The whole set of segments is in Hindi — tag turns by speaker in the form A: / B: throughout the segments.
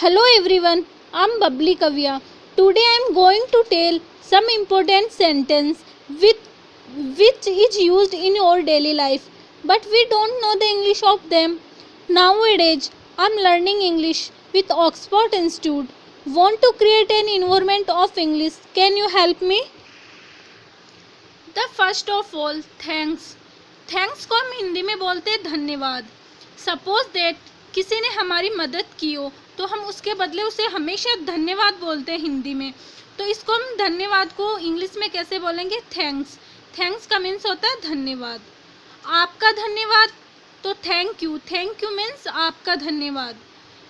A: Hello everyone, I'm Bubbly Kavya. Today I'm going to tell some important sentence which is used in our daily life, but we don't know the English of them. Nowadays, I'm learning English with Oxford Institute. Want to create an environment of English? Can you help me? The first of all, thanks. Thanks को हम हिंदी में बोलते हैं धन्यवाद. सपोज दैट किसी ने हमारी मदद की हो तो हम उसके बदले उसे हमेशा धन्यवाद बोलते हैं हिंदी में. तो इसको हम धन्यवाद को इंग्लिश में कैसे बोलेंगे? थैंक्स. थैंक्स का मीन्स होता है धन्यवाद. आपका धन्यवाद तो thank you. Thank you means आपका धन्यवाद.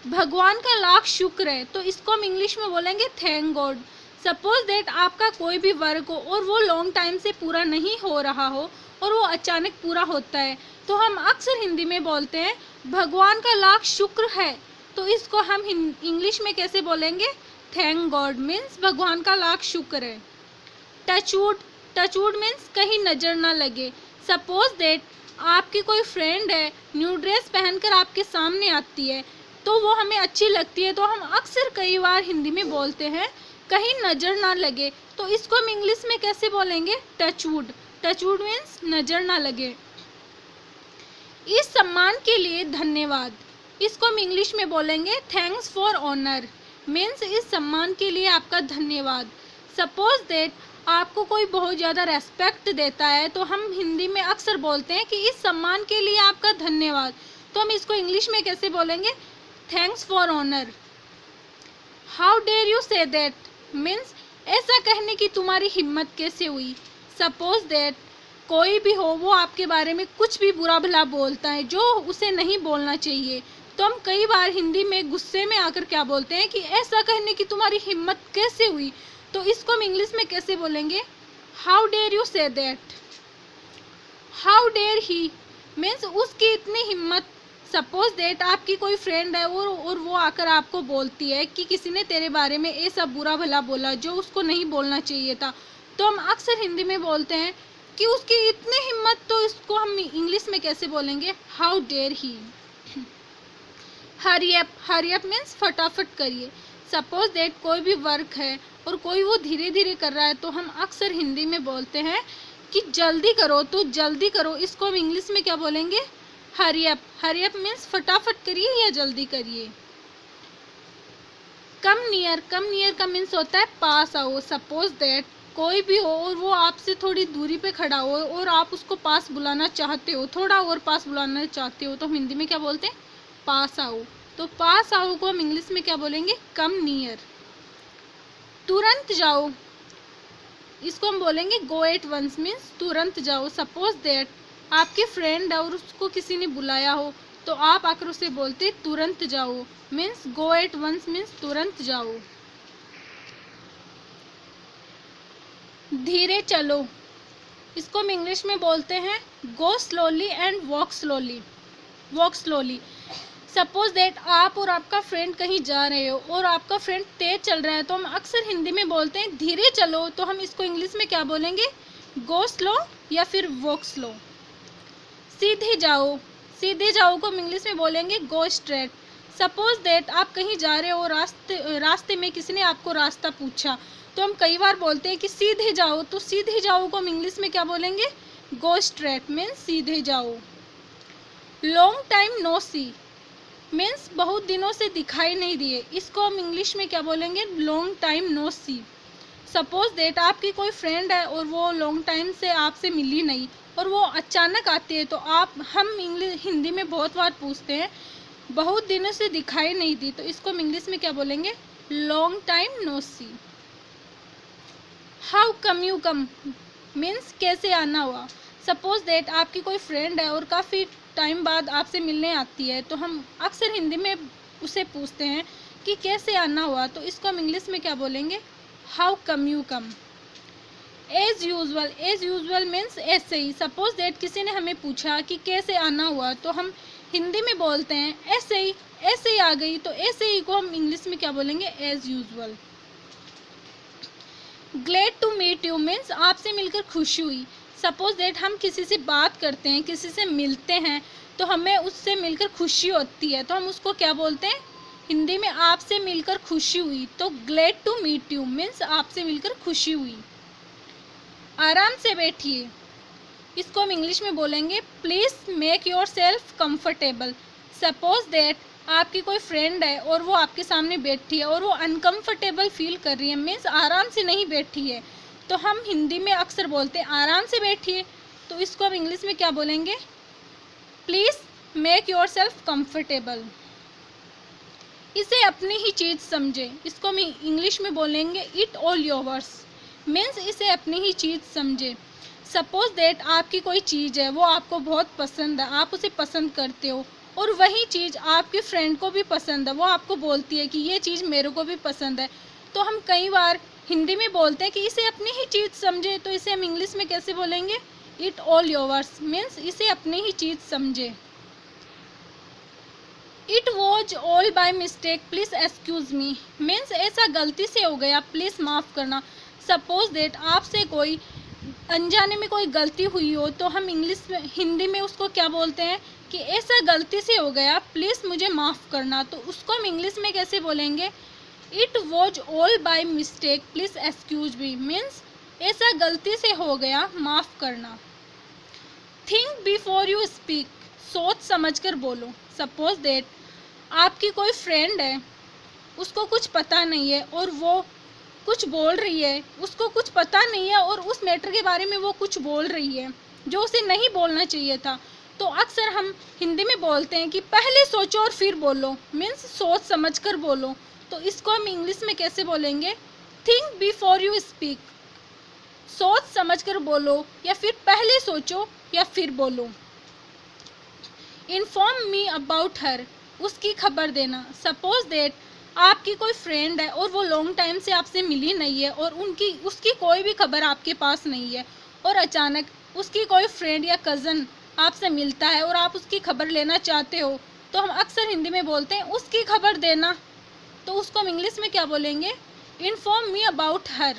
A: भगवान का लाख शुक्र है तो इसको हम इंग्लिश में बोलेंगे थैंक गॉड. सपोज दैट आपका कोई भी वर्क हो और वो लॉन्ग टाइम से पूरा नहीं हो रहा हो और वो अचानक पूरा होता है तो हम अक्सर हिंदी में बोलते हैं भगवान का लाख शुक्र है. तो इसको हम इंग्लिश में कैसे बोलेंगे? थैंक गॉड मीन्स भगवान का लाख शुक्र है. टचवुड. टचवुड मीन्स कहीं नज़र ना लगे. सपोज दैट आपकी कोई फ्रेंड है, न्यू ड्रेस पहनकर आपके सामने आती है तो वो हमें अच्छी लगती है तो हम अक्सर कई बार हिंदी में बोलते हैं कहीं नज़र ना लगे. तो इसको हम इंग्लिश में कैसे बोलेंगे? टचवुड. टचवुड मीन्स नज़र ना लगे. इस सम्मान के लिए धन्यवाद. इसको हम इंग्लिश में बोलेंगे थैंक्स फॉर ऑनर. मीन्स इस सम्मान के लिए आपका धन्यवाद. सपोज दैट आपको कोई बहुत ज़्यादा रेस्पेक्ट देता है तो हम हिंदी में अक्सर बोलते हैं कि इस सम्मान के लिए आपका धन्यवाद. तो हम इसको इंग्लिश में कैसे बोलेंगे? Thanks for honour. How dare you say that means ऐसा कहने की तुम्हारी हिम्मत कैसे हुई. सपोज दैट कोई भी हो वो आपके बारे में कुछ भी बुरा भला बोलता है जो उसे नहीं बोलना चाहिए तो हम कई बार हिंदी में गुस्से में आकर क्या बोलते हैं कि ऐसा कहने की तुम्हारी हिम्मत कैसे हुई. तो इसको हम इंग्लिश में कैसे बोलेंगे? How dare you say that. How dare he means उसकी इतनी हिम्मत. सपोज दैट आपकी कोई फ्रेंड है और वो आकर आपको बोलती है कि किसी ने तेरे बारे में ऐसा बुरा भला बोला जो उसको नहीं बोलना चाहिए था तो हम अक्सर हिंदी में बोलते हैं कि उसकी इतनी हिम्मत. तो इसको हम इंग्लिश में कैसे बोलेंगे? How dare he. Hurry up. Hurry up means फटाफट करिए. सपोज दैट कोई भी वर्क है और कोई वो धीरे धीरे कर रहा है तो हम अक्सर हिंदी में बोलते हैं कि जल्दी करो. तो जल्दी करो इसको हम इंग्लिश में क्या बोलेंगे? हरी अप. हरी अप मीन्स फटाफट करिए या जल्दी करिए. Come near. कम नियर का मीन्स होता है पास आओ. सपोज दैट कोई भी हो और वो आपसे थोड़ी दूरी पे खड़ा हो और आप उसको पास बुलाना चाहते हो, थोड़ा और पास बुलाना चाहते हो तो हम हिंदी में क्या बोलते हैं? पास आओ. तो पास आओ को हम इंग्लिश में क्या बोलेंगे? Come near. तुरंत जाओ. इसको हम बोलेंगे गो एट वंस मीन्स तुरंत जाओ. सपोज दैट आपकी फ्रेंड है और उसको किसी ने बुलाया हो तो आप आकर उसे बोलते तुरंत जाओ means go at once means तुरंत जाओ. धीरे चलो. इसको हम इंग्लिश में बोलते हैं गो slowly and walk slowly. Walk slowly. Suppose that आप और आपका फ्रेंड कहीं जा रहे हो और आपका फ्रेंड तेज चल रहा है तो हम अक्सर हिंदी में बोलते हैं धीरे चलो. तो हम इसको इंग्लिश में क्या बोलेंगे? गो स्लो या फिर वॉक स्लो. सीधे जाओ. सीधे जाओ को हम इंग्लिश में बोलेंगे गो स्ट्रेट. सपोज दैट आप कहीं जा रहे हो, रास्ते में किसी ने आपको रास्ता पूछा तो हम कई बार बोलते हैं कि सीधे जाओ. तो सीधे जाओ को हम इंग्लिश में क्या बोलेंगे? गो स्ट्रेट मीन्स सीधे जाओ. Long time no see means बहुत दिनों से दिखाई नहीं दिए. इसको हम इंग्लिश में क्या बोलेंगे? Long time no see. Suppose that आपकी कोई फ्रेंड है और वो लॉन्ग टाइम से आपसे मिली नहीं और वो अचानक आती है तो हम हिंदी में बहुत बार पूछते हैं बहुत दिनों से दिखाई नहीं दी. तो इसको हम इंग्लिश में क्या बोलेंगे? Long time no see. How come you come means कैसे आना हुआ. सपोज दैट आपकी कोई फ्रेंड है और काफ़ी टाइम बाद आपसे मिलने आती है तो हम अक्सर हिंदी में उसे पूछते हैं कि कैसे आना हुआ. तो इसको हम इंग्लिश में क्या बोलेंगे? How come you come. As usual. As usual means ऐसे ही. सपोज दैट किसी ने हमें पूछा कि कैसे आना हुआ तो हम हिंदी में बोलते हैं ऐसे ही. ऐसे ही आ गई. तो ऐसे ही को हम इंग्लिश में क्या बोलेंगे? As usual. Glad to meet you means आपसे मिलकर खुशी हुई. सपोज दैट हम किसी से बात करते हैं, किसी से मिलते हैं तो हमें उससे मिलकर खुशी होती है तो हम उसको क्या बोलते हैं? हिंदी में आपसे मिलकर खुशी हुई, तो glad to meet you means आपसे मिलकर खुशी हुई। आराम से बैठिए, इसको हम इंग्लिश में बोलेंगे please make your self comfortable. Suppose that आपकी कोई फ्रेंड है और वो आपके सामने बैठी है और वो अनकम्फर्टेबल फील कर रही है, मीन्स आराम से नहीं बैठी है, तो हम हिंदी में अक्सर बोलते हैं आराम से बैठिए। तो इसको हम इंग्लिश में क्या बोलेंगे? Please make your self comfortable. इसे अपनी ही चीज़ समझे, इसको हम इंग्लिश में बोलेंगे इट ऑल योर्स मीन्स इसे अपनी ही चीज़ समझे। सपोज दैट आपकी कोई चीज़ है, वो आपको बहुत पसंद है, आप उसे पसंद करते हो, और वही चीज़ आपके फ्रेंड को भी पसंद है, वो आपको बोलती है कि ये चीज़ मेरे को भी पसंद है, तो हम कई बार हिंदी में बोलते हैं कि इसे अपनी ही चीज़ समझे, तो इसे हम इंग्लिश में कैसे बोलेंगे? इट ऑल योर्स मीन्स इसे अपनी ही चीज़ समझे। It was all by mistake please excuse me means ऐसा गलती से हो गया, प्लीज़ माफ़ करना। सपोज दैट आपसे कोई अनजाने में कोई गलती हुई हो, तो हम हिंदी में उसको क्या बोलते हैं कि ऐसा गलती से हो गया, प्लीज़ मुझे माफ़ करना, तो उसको हम इंग्लिश में कैसे बोलेंगे? It was all by mistake please excuse me means ऐसा गलती से हो गया, माफ़ करना। थिंक बिफोर यू स्पीक सोच समझ कर बोलो। सपोज दैट आपकी कोई फ्रेंड है, उसको कुछ पता नहीं है और वो कुछ बोल रही है, उसको कुछ पता नहीं है और उस मैटर के बारे में वो कुछ बोल रही है जो उसे नहीं बोलना चाहिए था, तो अक्सर हम हिंदी में बोलते हैं कि पहले सोचो और फिर बोलो मीन्स सोच समझ कर बोलो, तो इसको हम इंग्लिश में कैसे बोलेंगे? थिंक बिफोर यू स्पीक, सोच समझ कर बोलो या फिर पहले सोचो या फिर बोलो। इन्फॉर्म मी अबाउट हर, उसकी खबर देना। सपोज दैट आपकी कोई फ्रेंड है और वो लॉन्ग टाइम से आपसे मिली नहीं है और उसकी कोई भी खबर आपके पास नहीं है, और अचानक उसकी कोई फ्रेंड या कज़न आपसे मिलता है और आप उसकी खबर लेना चाहते हो, तो हम अक्सर हिंदी में बोलते हैं उसकी खबर देना, तो उसको हम इंग्लिश में क्या बोलेंगे? Inform me about her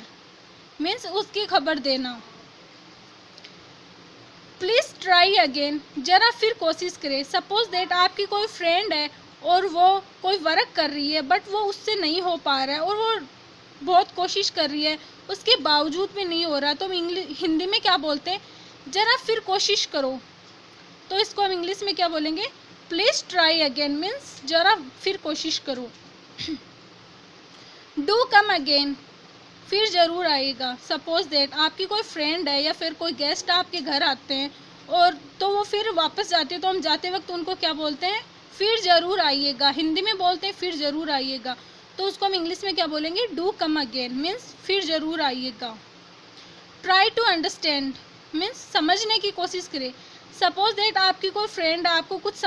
A: means उसकी खबर देना। प्लीज़ ट्राई अगेन, ज़रा फिर कोशिश करें। सपोज दैट आपकी कोई फ्रेंड है और वो कोई वर्क कर रही है बट वो उससे नहीं हो पा रहा है और वो बहुत कोशिश कर रही है, उसके बावजूद भी नहीं हो रहा, तो हम हिंदी में क्या बोलते हैं? ज़रा फिर कोशिश करो, तो इसको हम इंग्लिश में क्या बोलेंगे? प्लीज़ ट्राई अगेन मीन्स ज़रा फिर कोशिश करो। डू कम अगेन, फिर ज़रूर आएगा। सपोज दैट आपकी कोई फ्रेंड है या फिर कोई गेस्ट आपके घर आते हैं और तो वो फिर वापस जाते हैं, तो हम जाते वक्त उनको क्या बोलते हैं? फिर ज़रूर आइएगा। हिंदी में बोलते हैं फिर ज़रूर आइएगा, तो उसको हम इंग्लिश में क्या बोलेंगे? डू कम अगेन मीन्स फिर ज़रूर आइएगा। ट्राई टू अंडरस्टैंड मीन्स समझने की कोशिश करें। सपोज दैट आपकी कोई फ्रेंड आपको कुछ